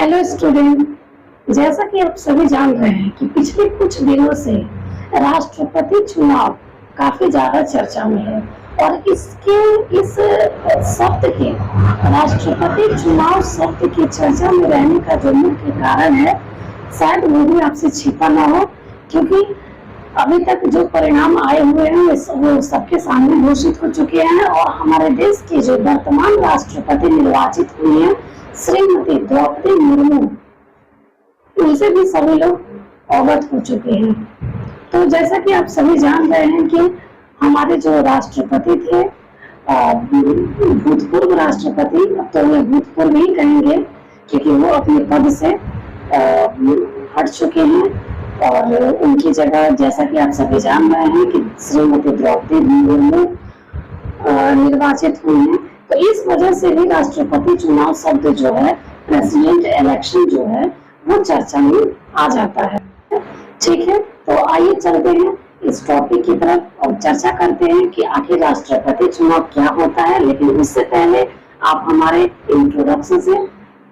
Hello student, जैसा कि आप सभी जान रहे हैं कि पिछले कुछ दिनों से राष्ट्रपति चुनाव काफी ज्यादा चर्चा में है और इस शब्द के राष्ट्रपति चुनाव शब्द की चर्चा में रहने का जो मुख्य कारण है, शायद वो भी आपसे छिपा ना हो, क्योंकि अभी तक जो परिणाम आए हुए हैं वो सबके सामने घोषित हो चुके हैं और हमारे देश की जो वर्तमान राष्ट्रपति निर्वाचित हुई है श्रीमती द्रौपदी मुर्मू, उनसे भी सभी लोग अवगत हो चुके हैं। तो जैसा कि आप सभी जान रहे हैं कि हमारे जो राष्ट्रपति थे, भूतपूर्व राष्ट्रपति, अब तो उन्हें भूतपूर्व ही कहेंगे क्योंकि वो अपने पद से हट चुके हैं और उनकी जगह, जैसा कि आप सभी जान रहे हैं कि श्रीमती द्रौपदी मुर्मू निर्वाचित हुई हैं। तो इस वजह से भी राष्ट्रपति चुनाव शब्द जो है, प्रेसिडेंट इलेक्शन जो है, वो चर्चा में आ जाता है। ठीक है, तो आइए चलते हैं इस टॉपिक की तरफ और चर्चा करते हैं कि आखिर राष्ट्रपति चुनाव क्या होता है। लेकिन उससे पहले आप हमारे इंट्रोडक्शन से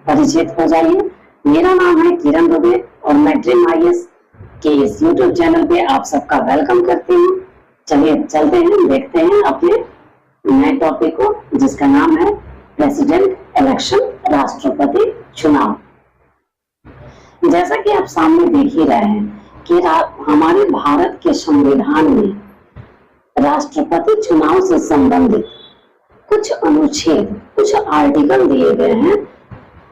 परिचित हो जाइए। मेरा नाम है किरण दुबे और मैं ड्रीम IAS के इस YouTube चैनल पे आप सबका वेलकम करती हूँ। चलिए चलते हैं, देखते हैं अपने नए टॉपिक को, जिसका नाम है प्रेसिडेंट इलेक्शन, राष्ट्रपति चुनाव। जैसा कि आप सामने देख ही रहे हैं कि हमारे भारत के संविधान में राष्ट्रपति चुनाव से संबंधित कुछ अनुच्छेद, कुछ आर्टिकल दिए गए हैं।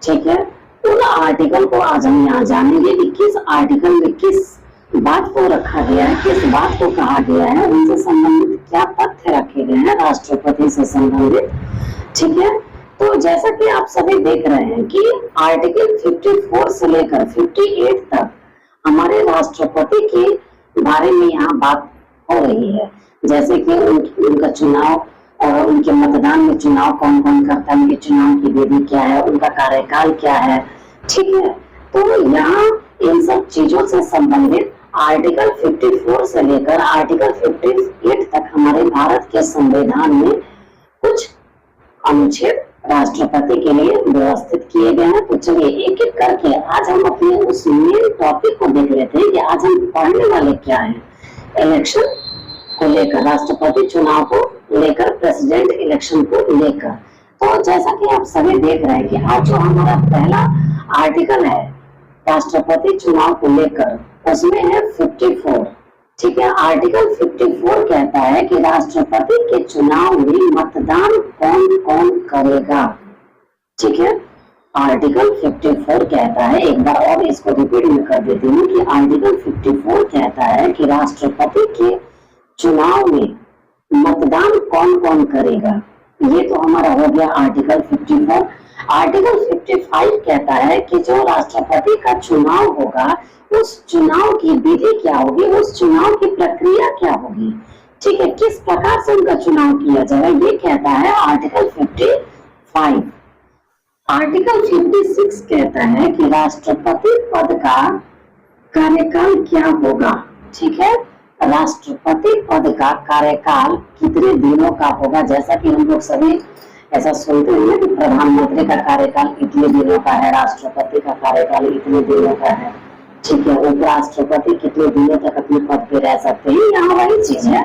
ठीक है, उन आर्टिकल को आज हम यहाँ जानेंगे कि किस आर्टिकल में किस बात को रखा गया है, किस बात को कहा गया है, उनसे संबंधित क्या तथ्य रखे गए हैं राष्ट्रपति से संबंधित। ठीक है, तो जैसा कि आप सभी देख रहे हैं कि आर्टिकल 54 से लेकर 58 तक हमारे राष्ट्रपति के बारे में यहाँ बात हो रही है। जैसे कि उनका चुनाव और उनके मतदान में चुनाव कौन कौन करता है, उनके चुनाव की विधि क्या है, उनका कार्यकाल क्या है। ठीक है, तो यहाँ इन सब चीजों से संबंधित आर्टिकल 54 से लेकर आर्टिकल 58 तक हमारे भारत के संविधान में कुछ अनुच्छेद राष्ट्रपति के लिए व्यवस्थित किए गए हैं। तो चलिए एक एक करके आज हम अपने उस मेन टॉपिक को देख लेते हैं कि आज हम पढ़ने वाले क्या हैं इलेक्शन को लेकर, राष्ट्रपति चुनाव को लेकर, प्रेसिडेंट इलेक्शन को लेकर। तो जैसा कि आप सभी देख रहे हैं कि आज जो हमारा पहला आर्टिकल है राष्ट्रपति चुनाव को लेकर, उसमें है 54। ठीक है, आर्टिकल 54 कहता है कि राष्ट्रपति के चुनाव में मतदान कौन कौन करेगा। ठीक है, आर्टिकल 54 कहता है, एक बार और इसको रिपीट में कर देती हूँ कि आर्टिकल 54 कहता है कि राष्ट्रपति के चुनाव में मतदान कौन कौन करेगा। ये तो हमारा हो गया आर्टिकल 54। आर्टिकल 55 कहता है कि जो राष्ट्रपति का चुनाव होगा उस चुनाव की विधि क्या होगी, उस चुनाव की प्रक्रिया क्या होगी। ठीक है, किस प्रकार से उनका चुनाव किया जाएगा, ये कहता है आर्टिकल 55। आर्टिकल 56 कहता है कि राष्ट्रपति पद का कार्यकाल क्या होगा। ठीक है, राष्ट्रपति पद का कार्यकाल कितने दिनों का होगा। जैसा कि हम लोग सभी ऐसा सुनते हैं कि प्रधानमंत्री का कार्यकाल इतने दिनों का है, राष्ट्रपति का कार्यकाल इतने दिनों का है। ठीक है, उपराष्ट्रपति कितने दिनों तक अपने पद पे रह सकते हैं। यहाँ वही चीज है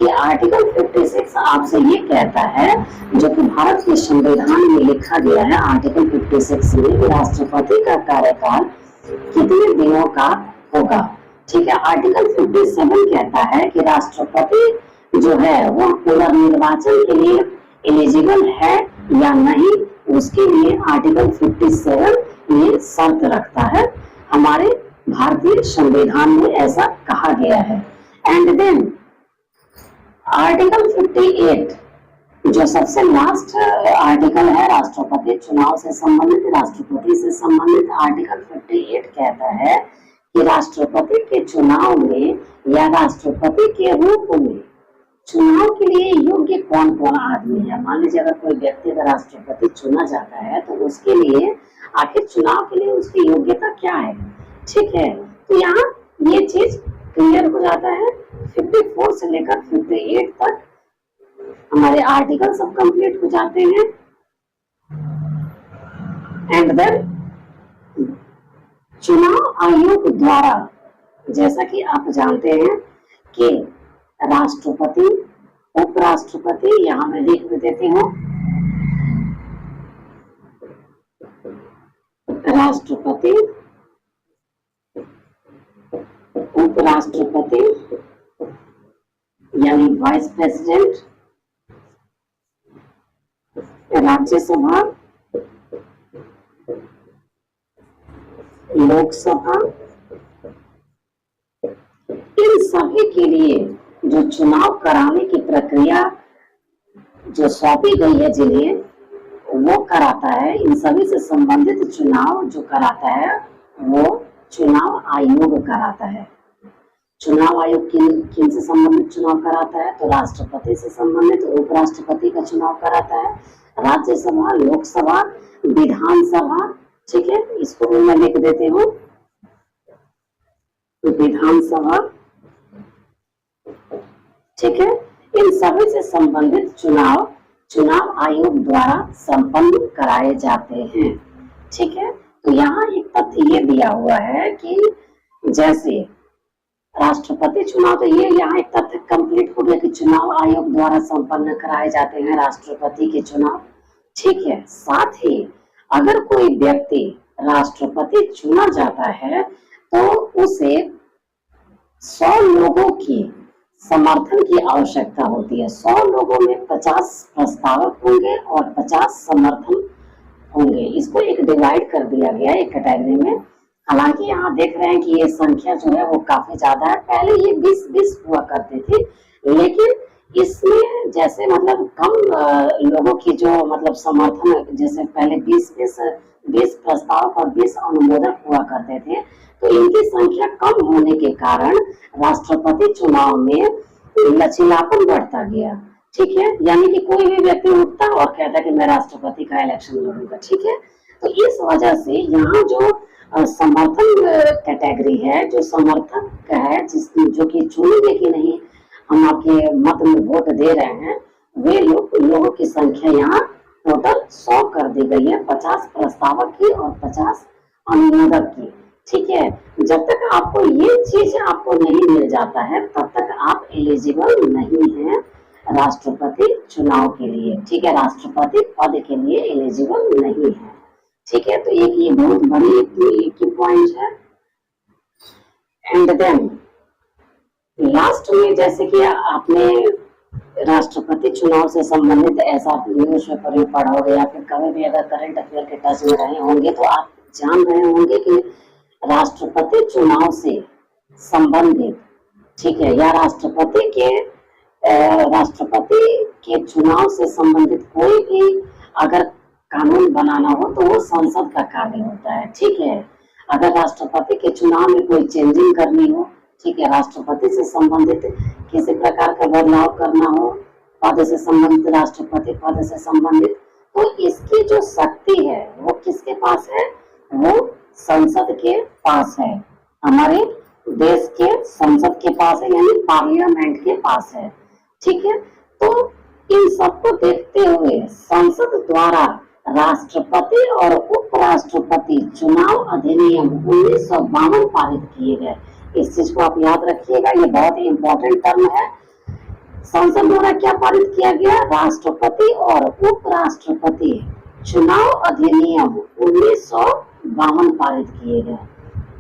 कि आर्टिकल 56 आपसे ये कहता है, जो कि भारत के संविधान में लिखा गया है आर्टिकल 56 में, कि राष्ट्रपति का कार्यकाल कितने दिनों का होगा। ठीक है, आर्टिकल 57 कहता है कि राष्ट्रपति जो है वो पुनर्निर्वाचन के लिए एलिजिबल है या नहीं, उसके लिए आर्टिकल 57 ये शर्त रखता है। हमारे भारतीय संविधान में ऐसा कहा गया है। एंड देन आर्टिकल 58 जो सबसे लास्ट आर्टिकल है राष्ट्रपति चुनाव से संबंधित, राष्ट्रपति से संबंधित, आर्टिकल 58 कहता है कि राष्ट्रपति के चुनाव में या राष्ट्रपति के रूप में चुनाव के लिए योग्य कौन कौन आदमी है। मान लीजिए अगर कोई व्यक्ति अगर राष्ट्रपति चुना जाता है तो उसके लिए आखिर चुनाव के लिए उसकी योग्यता क्या है। ठीक है, तो यहाँ ये चीज क्लियर हो जाता है। 54 से लेकर 58 तक हमारे आर्टिकल सब कंप्लीट हो जाते हैं। एंड देन चुनाव आयोग द्वारा, जैसा कि आप जानते हैं कि राष्ट्रपति, उपराष्ट्रपति, यहाँ मैं लिख देती हूँ, राष्ट्रपति, उपराष्ट्रपति यानी वाइस प्रेसिडेंट, राज्यसभा, लोकसभा, इन सभी के लिए जो चुनाव कराने की प्रक्रिया जो सौंपी गई है जिन्हें, वो कराता है। इन सभी से संबंधित चुनाव जो कराता है वो चुनाव आयोग कराता है। चुनाव आयोग किन से संबंधित चुनाव कराता है? तो राष्ट्रपति से संबंधित, उपराष्ट्रपति का चुनाव कराता है, राज्यसभा, लोकसभा, विधानसभा, ठीक है, इसको भी मैं लिख देती हूँ, विधानसभा, ठीक है। इन सभी से संबंधित चुनाव आयोग द्वारा संपन्न कराए जाते हैं, ठीक है। तो यहाँ एक तथ्य ये दिया हुआ है कि जैसे राष्ट्रपति चुनाव, तो ये यहाँ एक तथ्य कंप्लीट हो गया कि चुनाव आयोग द्वारा संपन्न कराए जाते हैं राष्ट्रपति के चुनाव, ठीक है। साथ ही अगर कोई व्यक्ति राष्ट्रपति चुना जाता है तो उसे 100 लोगों की समर्थन की आवश्यकता होती है। 100 लोगों में 50 प्रस्तावक होंगे और 50 समर्थन होंगे। इसको एक डिवाइड कर दिया गया एक कैटेगरी में। हालांकि यहाँ देख रहे हैं कि ये संख्या जो है वो काफी ज्यादा है। पहले ये 20-20 हुआ करते थे, लेकिन इसमें जैसे मतलब कम लोगों की जो मतलब समर्थन, जैसे पहले 20 प्रस्तावक और 20 अनुमोदक हुआ करते थे, तो इनकी संख्या कम होने के कारण राष्ट्रपति चुनाव में लचीलापन बढ़ता गया, ठीक है। यानी कि कोई भी व्यक्ति उठता और कहता कि मैं राष्ट्रपति का इलेक्शन लड़ूंगा, ठीक है। तो इस वजह से यहाँ जो समर्थन कैटेगरी है, जो समर्थक है, जो कि चुनेंगे कि नहीं हम आपके मत में वोट दे रहे हैं, वे लोगों की संख्या यहाँ टोटल 100 कर दी गई है, 50 प्रस्तावक की और 50 अनुमोदक की, ठीक है। जब तक आपको ये चीज आपको नहीं मिल जाता है तब तक आप एलिजिबल नहीं हैं राष्ट्रपति चुनाव के लिए, ठीक है, राष्ट्रपति पद के लिए एलिजिबल नहीं है, ठीक है। तो एक ये बहुत बड़ी पॉइंट है। एंड देन लास्ट में, जैसे कि आपने राष्ट्रपति चुनाव से संबंधित ऐसा न्यूज पेपर में पढ़ा होगा या फिर कभी भी अगर करंट अफेयर के टच में रहे होंगे तो आप जान रहे होंगे कि राष्ट्रपति चुनाव से संबंधित, ठीक है, या राष्ट्रपति के चुनाव से संबंधित कोई भी अगर कानून बनाना हो तो वो संसद का कार्य होता है, ठीक है। अगर राष्ट्रपति के चुनाव में कोई चेंजिंग करनी हो, ठीक है, राष्ट्रपति से संबंधित किसी प्रकार का बदलाव करना हो, पद से संबंधित, राष्ट्रपति पद से संबंधित, तो इसकी जो शक्ति है वो किसके पास है? वो संसद के पास है, हमारे देश के संसद के पास है, यानी पार्लियामेंट के पास है, ठीक है। तो इन सबको देखते हुए संसद द्वारा राष्ट्रपति और उपराष्ट्रपति चुनाव अधिनियम 1952 पारित किए गए। इस चीज को आप याद रखिएगा, ये बहुत ही इंपॉर्टेंट टर्म है। संसद द्वारा क्या पारित किया गया? राष्ट्रपति और उपराष्ट्रपति चुनाव अधिनियम 1952 पारित किए गए,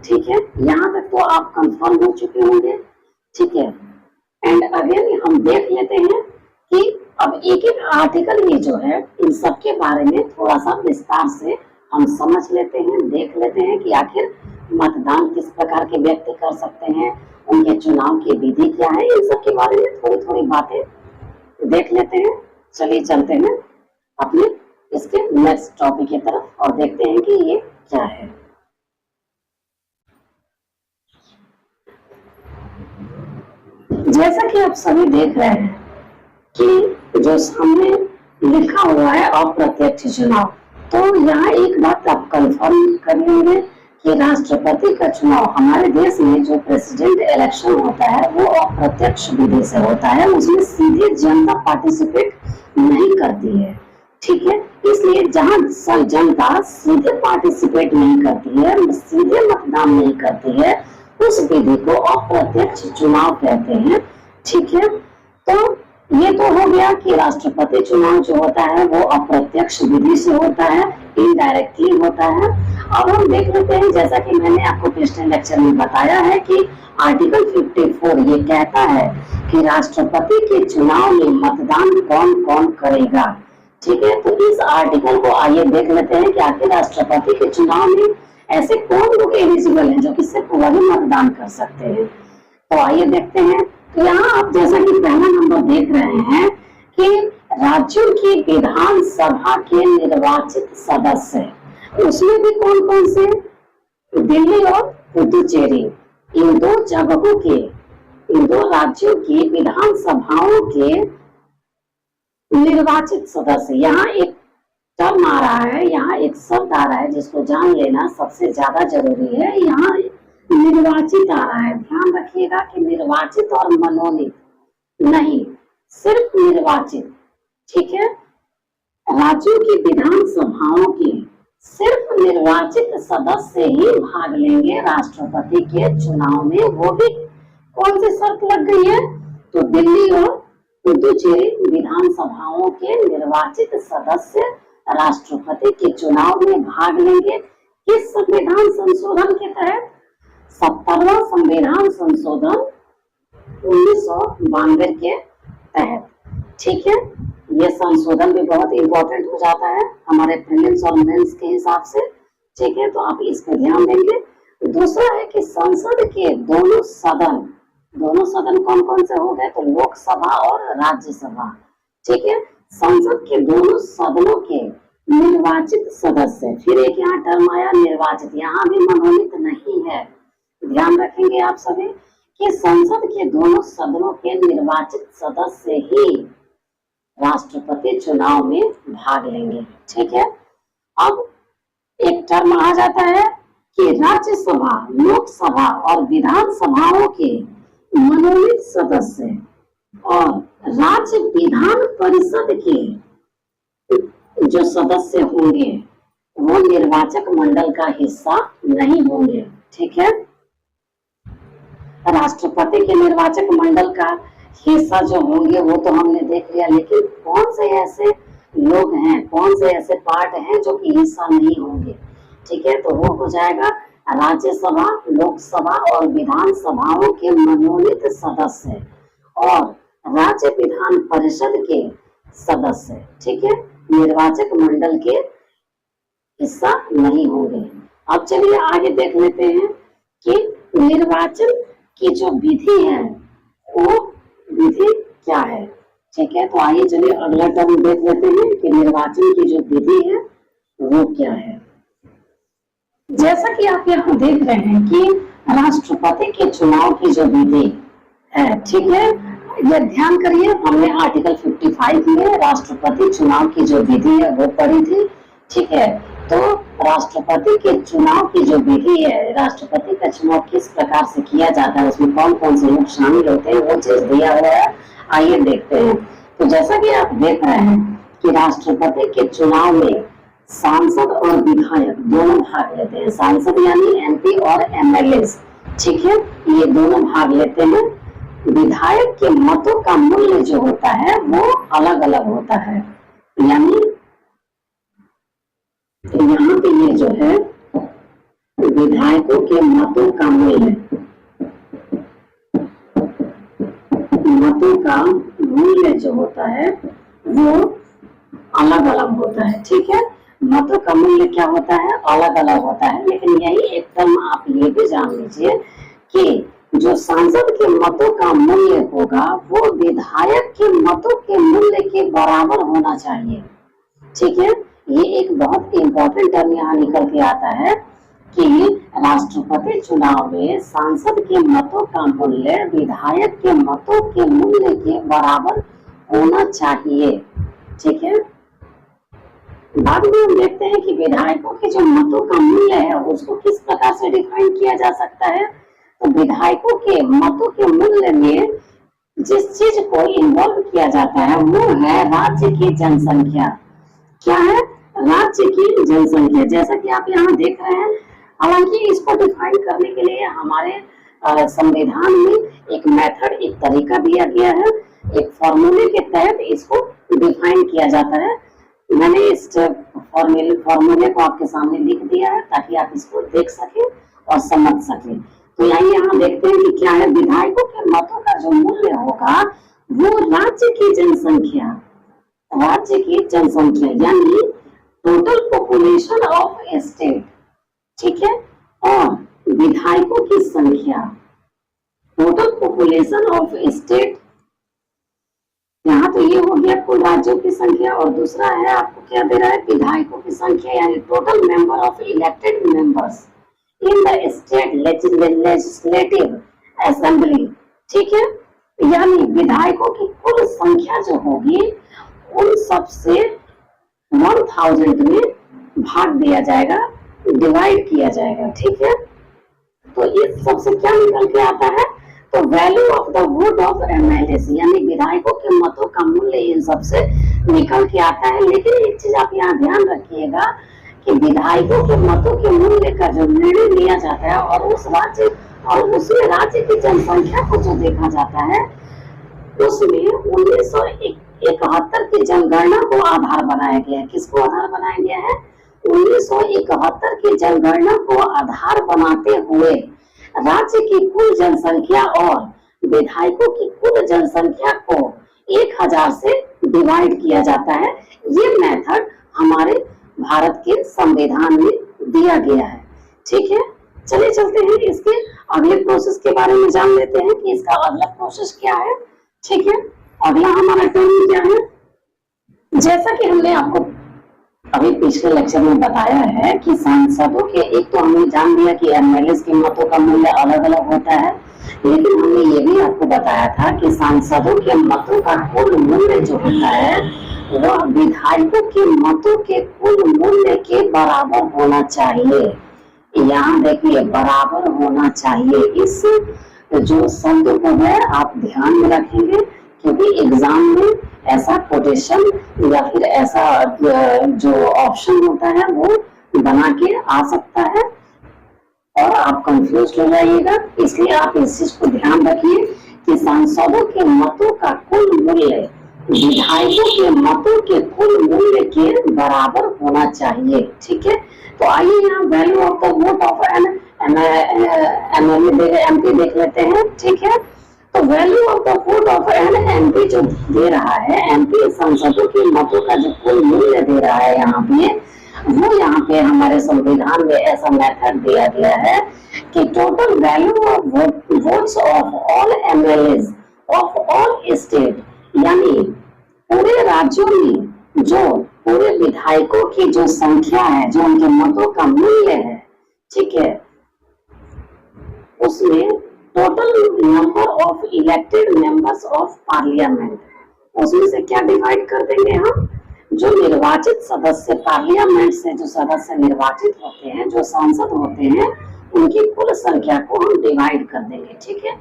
ठीक है। यहाँ तक तो आप कंफर्म हो चुके होंगे, ठीक है। एंड अगेन हम देख लेते हैं कि अब एक एक आर्टिकल ये जो है इन सब के बारे में थोड़ा सा विस्तार से हम समझ लेते हैं, देख लेते हैं कि आखिर मतदान किस प्रकार के व्यक्ति कर सकते हैं, उनके चुनाव की विधि क्या है, इन सब के बारे में थोड़ी थोड़ी बातें देख लेते हैं। चलिए चलते हैं अपने इसके नेक्स्ट टॉपिक की तरफ और देखते हैं कि ये क्या है। जैसा कि आप सभी देख रहे हैं कि जो सामने लिखा हुआ है अप्रत्यक्ष चुनाव, तो यहाँ एक बात आप कंफर्म कर लेंगे कि राष्ट्रपति का चुनाव हमारे देश में जो प्रेसिडेंट इलेक्शन होता है वो अप्रत्यक्ष विधि से होता है, उसमें सीधे जनता पार्टिसिपेट नहीं करती है, ठीक है। इसलिए जहां जनता सीधे पार्टिसिपेट नहीं करती है, सीधे मतदान नहीं करती है, उस विधि को अप्रत्यक्ष चुनाव कहते हैं। ठीक है, तो ये तो हो गया कि राष्ट्रपति चुनाव जो होता है वो अप्रत्यक्ष विधि से होता है, इनडायरेक्टली होता है। अब हम देख लेते हैं, जैसा कि मैंने आपको पिछले लेक्चर में बताया है कि आर्टिकल 54 ये कहता है कि राष्ट्रपति के चुनाव में मतदान कौन कौन करेगा। ठीक है, तो इस आर्टिकल को आइए देख लेते हैं कि आखिर राष्ट्रपति के चुनाव में ऐसे कौन लोग एलिजिबल हैं जो कि सिर्फ वही मतदान कर सकते हैं। तो आइए देखते हैं। तो यहाँ आप जैसा कि पहला नंबर देख रहे हैं कि राज्यों की विधानसभा के निर्वाचित सदस्य, उसमें भी कौन कौन से, दिल्ली और पुडुचेरी, इन दो जगहों के, इन दो राज्यों की विधानसभाओं के निर्वाचित सदस्य। यहाँ एक टर्म आ रहा है, यहाँ एक शब्द आ रहा है जिसको जान लेना सबसे ज्यादा जरूरी है। यहाँ निर्वाचित आ रहा है, ध्यान रखिएगा कि निर्वाचित और मनोनीत नहीं, सिर्फ निर्वाचित। ठीक है, राज्यों की विधानसभाओं के सिर्फ निर्वाचित सदस्य ही भाग लेंगे राष्ट्रपति के चुनाव में। वो भी कौन सी शर्त लग गई है, तो दिल्ली और पुडुचेरी विधानसभाओं के निर्वाचित सदस्य राष्ट्रपति के चुनाव में भाग लेंगे। किस संविधान संशोधन के तहत, 70वां संविधान संशोधन 1992 के तहत। ठीक है, ये संशोधन भी बहुत इंपॉर्टेंट हो जाता है हमारे प्रीलिम्स और मेंस के हिसाब से। ठीक है, तो आप इस पर ध्यान देंगे। दूसरा है कि संसद के दोनों सदन कौन कौन से हो गए, तो लोकसभा और राज्यसभा। ठीक है, संसद के दोनों सदनों के निर्वाचित सदस्य, फिर एक यहाँ टर्म आया निर्वाचित, यहाँ भी मनोनीत नहीं है। ध्यान रखेंगे आप सभी कि संसद के दोनों सदनों के निर्वाचित सदस्य ही राष्ट्रपति चुनाव में भाग लेंगे। ठीक है, अब एक टर्म आ जाता है कि राज्यसभा, लोकसभा और विधानसभाओं के मनोनीत सदस्य और राज्य विधान परिषद के जो सदस्य होंगे वो निर्वाचक मंडल का हिस्सा नहीं होंगे। ठीक है, राष्ट्रपति के निर्वाचक मंडल का हिस्सा जो होंगे वो तो हमने देख लिया, लेकिन कौन से ऐसे लोग हैं, कौन से ऐसे पार्ट हैं जो कि हिस्सा नहीं होंगे। ठीक है, तो वो हो जाएगा राज्यसभा, लोकसभा और विधानसभाओं के मनोनीत सदस्य और राज्य विधान परिषद के सदस्य। ठीक है, निर्वाचक मंडल के हिस्सा नहीं होंगे। अब चलिए आगे देख लेते हैं कि निर्वाचन की जो विधि है वो विधि क्या है। ठीक है, तो आइए चलिए अगला टर्म देख लेते हैं कि निर्वाचन की जो विधि है वो क्या है। जैसा कि आप यहाँ देख रहे हैं कि राष्ट्रपति के चुनाव की जो विधि है, ठीक है, ये ध्यान करिए, हमने आर्टिकल 55 में राष्ट्रपति चुनाव की जो विधि है वो पढ़ी थी। ठीक है, तो राष्ट्रपति के चुनाव की जो विधि है, राष्ट्रपति का चुनाव किस प्रकार से किया जाता है, उसमें कौन कौन से लोग शामिल होते हैं, वो चीज दिया हुआ है। आइए देखते हैं। तो जैसा कि आप देख रहे हैं कि राष्ट्रपति के चुनाव में सांसद और विधायक दोनों भाग लेते हैं। सांसद यानी एमपी और एमएलए। ठीक है, ये दोनों भाग लेते हैं। विधायक के मतों का मूल्य जो होता है वो अलग अलग होता है, यानी यहाँ पे ये जो है विधायकों के मतों का मूल्य जो होता है वो अलग अलग होता है। ठीक है, मतों का मूल्य क्या होता है, अलग अलग होता है। लेकिन यही एक टर्म आप ये भी जान लीजिए कि जो सांसद के मतों का मूल्य होगा वो विधायक के मतों के मूल्य के बराबर होना चाहिए। ठीक है, ये एक बहुत इंपॉर्टेंट टर्म यहाँ निकल के आता है कि राष्ट्रपति चुनाव में सांसद के मतों का मूल्य विधायक के मतों के मूल्य के बराबर होना चाहिए। ठीक है, बाद में हम देखते हैं कि विधायकों के जो मतों का मूल्य है उसको किस प्रकार से डिफाइन किया जा सकता है। तो विधायकों के मतों के मूल्य में जिस चीज को इन्वॉल्व किया जाता है वो है राज्य की जनसंख्या। क्या है, राज्य की जनसंख्या। जैसा कि आप यहाँ देख रहे हैं, हालांकि इसको डिफाइन करने के लिए हमारे संविधान में एक मेथड, एक तरीका दिया गया है, एक फॉर्मूले के तहत इसको डिफाइन किया जाता है। मैंने इस फॉर्मूले को आपके सामने लिख दिया है ताकि आप इसको देख सके और समझ सके। तो यहाँ देखते हैं कि क्या है, विधायकों के मतों का जो मूल्य होगा वो राज्य की जनसंख्या, राज्य की जनसंख्या यानी total population of A state, ठीक है, और विधायकों की संख्या, total population of A state. यहाँ तो ये हो गया कुल राज्यों की संख्या, और दूसरा है आपको क्या दे रहा है, विधायकों की संख्या यानी total member of elected members in the state legislative assembly, ठीक है। यानी विधायकों की कुल संख्या जो होगी उन सबसे 1000 में भाग दिया जाएगा, डिवाइड किया जाएगा, ठीक है। तो इस सबसे क्या निकल के आता है, तो value of the vote of MLAs यानी विधायकों के मतों का मूल्य इन सबसे निकल के आता है। लेकिन एक चीज आप यहाँ ध्यान रखिएगा कि विधायकों के मतों के मूल्य का जो निर्णय लिया जाता है और उस राज्य और उसमें राज्य की जनसंख्या को जो देखा जाता है, उसमें 1971 की जनगणना को आधार बनाया गया है। किसको आधार बनाया गया है, 1971 की जनगणना को आधार बनाते हुए राज्य की कुल जनसंख्या और विधायकों की कुल जनसंख्या को 1000 से डिवाइड किया जाता है। ये मेथड हमारे भारत के संविधान में दिया गया है, ठीक है। चलिए चलते हैं इसके अगले प्रोसेस के बारे में जान लेते हैं कि इसका अगला प्रोसेस क्या है, ठीक है। अगला हमारा टर्म क्या है, जैसा कि हमने आपको अभी पिछले लेक्चर में बताया है कि सांसदों के, एक तो हमने जान लिया कि एमएलएस के मतों का मूल्य अलग अलग होता है, लेकिन हमने ये भी आपको बताया था कि सांसदों के मतों का कुल मूल्य जो होता है वह विधायकों के मतों के कुल मूल्य के बराबर होना चाहिए। यहाँ देखिए बराबर होना चाहिए, इस जो शब्द को है आप ध्यान में रखेंगे क्योंकि एग्जाम में ऐसा कोटेशन या फिर ऐसा जो ऑप्शन होता है वो बना के आ सकता है और आप कंफ्यूज हो जाइएगा। इसलिए आप इस चीज को ध्यान रखिए कि सांसदों के मतों का कुल मूल्य विधायकों के मतों के कुल मूल्य के बराबर होना चाहिए, ठीक है। तो आइए यहाँ value of the vote of MP देख लेते हैं, ठीक है। तो value of the vote of an MP जो दे रहा है, एमपी सांसदों के मतों का जो कुल मूल्य दे रहा है यहाँ पे, वो यहाँ पे हमारे संविधान में ऐसा मेथड दिया गया है कि total value of votes of all MLAs of all state यानी पूरे राज्यों में जो पूरे विधायकों की जो संख्या है, जो उनके मतों का मूल्य है, ठीक है, उसमें total number of elected members of parliament, उसमें से क्या डिवाइड कर देंगे हम, जो निर्वाचित सदस्य पार्लियामेंट से जो सदस्य निर्वाचित होते हैं, जो सांसद होते हैं, उनकी कुल संख्या को हम डिवाइड कर देंगे, ठीक है।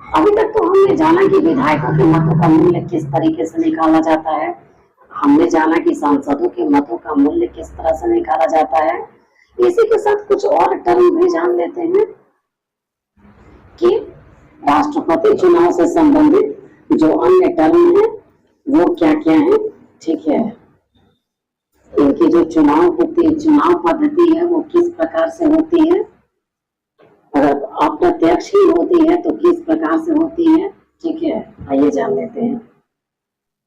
अभी तक तो हमने जाना कि विधायकों के मतों का मूल्य किस तरीके से निकाला जाता है, हमने जाना कि सांसदों के मतों का मूल्य किस तरह से निकाला जाता है। इसी के साथ कुछ और टर्म भी जान लेते हैं कि राष्ट्रपति चुनाव से संबंधित जो अन्य टर्म है वो क्या क्या है, ठीक है। इनकी जो चुनाव पद्धति है वो किस प्रकार से होती है, अगर अप्रत्यक्ष ही होती है तो किस प्रकार से होती है, ठीक है। आइए जान लेते हैं।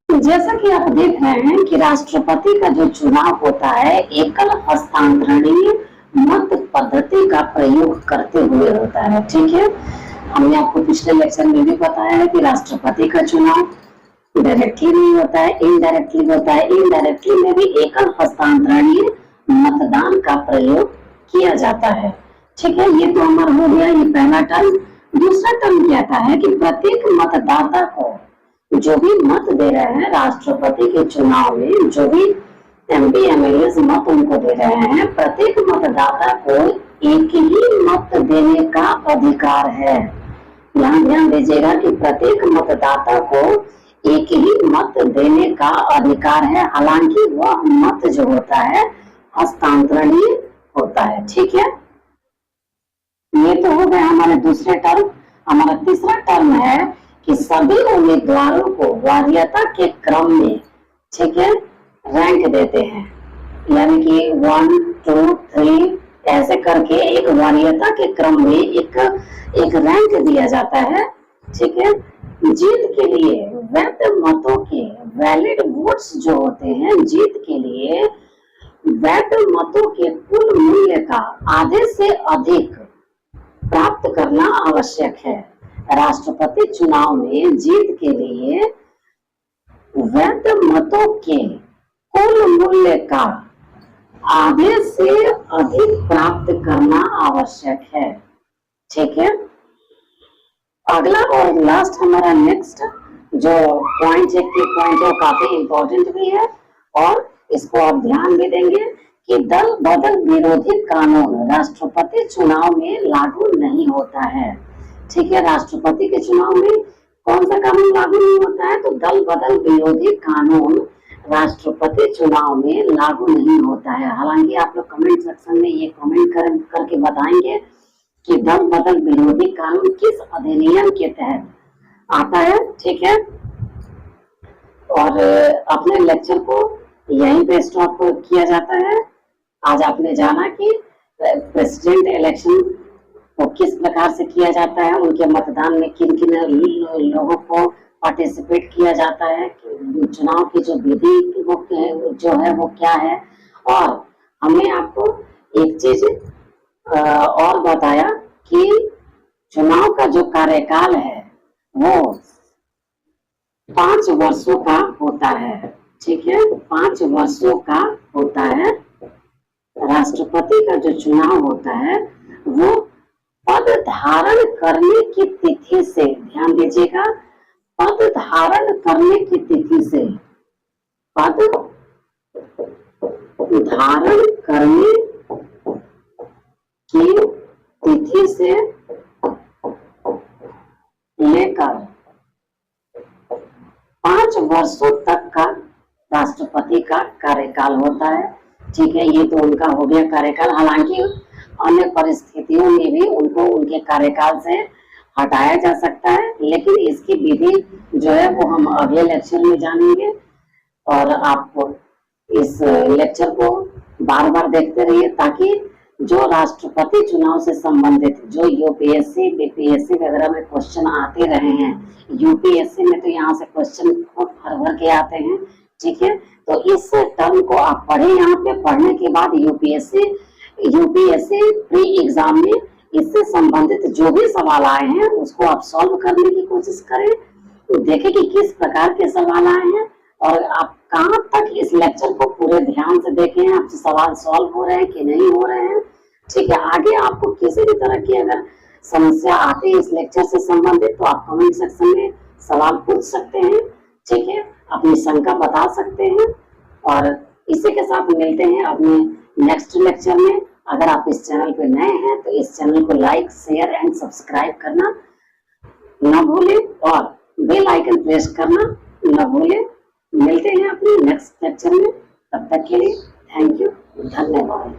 जैसा कि आप देख रहे हैं कि राष्ट्रपति का जो चुनाव होता है एकल हस्तांतरणीय मत पद्धति का प्रयोग करते हुए होता है, ठीक है। हमने आपको पिछले लेक्चर में भी बताया है कि राष्ट्रपति का चुनाव डायरेक्टली नहीं होता है, इनडायरेक्टली होता है। इनडायरेक्टली में भी एकल हस्तांतरणीय मतदान का प्रयोग किया जाता है, ठीक है। ये तो हमारा हो गया ये पहला टर्म। दूसरा टर्म कहता है कि प्रत्येक मतदाता को जो भी मत दे रहे हैं राष्ट्रपति के चुनाव में, जो भी एमपी एमएलए मत उनको दे रहे हैं, प्रत्येक मतदाता को एक ही मत देने का अधिकार है। यहाँ ध्यान दीजिएगा कि प्रत्येक मतदाता को एक ही मत देने का अधिकार है, हालांकि वह मत जो होता है हस्तांतरणीय होता है। ठीक है, ये तो हो गया हमारे दूसरे टर्म। हमारा तीसरा टर्म है कि सभी उम्मीदवारों को वरीयता के क्रम में, ठीक है, रैंक देते हैं, यानी कि 1, 2, 3 ऐसे करके एक वरीयता के क्रम में एक रैंक दिया जाता है। ठीक है, जीत के लिए वैध मतों के वैलिड वोट्स जो होते हैं, जीत के लिए वैध मतों के कुल मूल्य का आधे से अधिक प्राप्त करना आवश्यक है। राष्ट्रपति चुनाव में जीत के लिए वैध मतों के कुल मूल्य का आधे से अधिक प्राप्त करना आवश्यक है। ठीक है, अगला और लास्ट हमारा नेक्स्ट जो पॉइंट है, पॉइंट है, काफी इंपॉर्टेंट भी है और इसको आप ध्यान भी देंगे कि दल बदल विरोधी कानून राष्ट्रपति चुनाव में लागू नहीं होता है। ठीक है, राष्ट्रपति के चुनाव में कौन सा कानून लागू नहीं होता है? तो दल बदल विरोधी कानून राष्ट्रपति चुनाव में लागू नहीं होता है। हालांकि आप लोग कमेंट सेक्शन में ये कमेंट करके बताएंगे कि दल बदल विरोधी कानून किस अधिनियम के तहत आता है। ठीक है, और अपने लेक्चर को यहीं पे स्टॉप किया जाता है। आज आपने जाना कि प्रेसिडेंट इलेक्शन को किस प्रकार से किया जाता है, उनके मतदान में किन किन लोगों को पार्टिसिपेट किया जाता है, चुनाव की जो विधि वो जो है वो क्या है, और हमने आपको एक चीज और बताया कि चुनाव का जो कार्यकाल है वो 5 वर्षों का होता है। ठीक है, 5 वर्षों का होता है। राष्ट्रपति का जो चुनाव होता है वो पद धारण करने की तिथि से, ध्यान दीजिएगा, पद धारण करने की तिथि से, पद धारण करने की तिथि से लेकर 5 वर्षों तक का राष्ट्रपति का कार्यकाल होता है। ठीक है, ये तो उनका हो गया कार्यकाल। हालांकि अन्य परिस्थितियों में भी उनको उनके कार्यकाल से हटाया जा सकता है, लेकिन इसकी विधि जो है वो हम अगले लेक्चर में जानेंगे। और आप इस लेक्चर को बार बार देखते रहिए ताकि जो राष्ट्रपति चुनाव से संबंधित जो यूपीएससी बीपीएससी वगैरह में क्वेश्चन आते रहे हैं, यूपीएससी में तो यहाँ से क्वेश्चन खूब भर भर के आते हैं। ठीक है, तो इस टर्म को आप पढ़े, यहाँ पे पढ़ने के बाद यूपीएससी प्री एग्जाम में इससे संबंधित जो भी सवाल आए हैं उसको आप सॉल्व करने की कोशिश करें, तो देखें कि किस प्रकार के सवाल आए हैं और आप कहाँ तक इस लेक्चर को पूरे ध्यान से देखें, आपसे सवाल सॉल्व हो रहे हैं कि नहीं हो रहे हैं। ठीक है, आगे आपको किसी भी तरह की अगर समस्या आती है इस लेक्चर से संबंधित तो आप कमेंट सेक्शन में सवाल पूछ सकते हैं। ठीक है, अपनी शंका बता सकते हैं और इसी के साथ मिलते हैं अपने नेक्स्ट लेक्चर में। अगर आप इस चैनल पे नए हैं तो इस चैनल को लाइक, शेयर एंड सब्सक्राइब करना न भूलें और बेल आइकन प्रेस करना न भूलें। मिलते हैं अपने नेक्स्ट लेक्चर में, तब तक के लिए थैंक यू, धन्यवाद।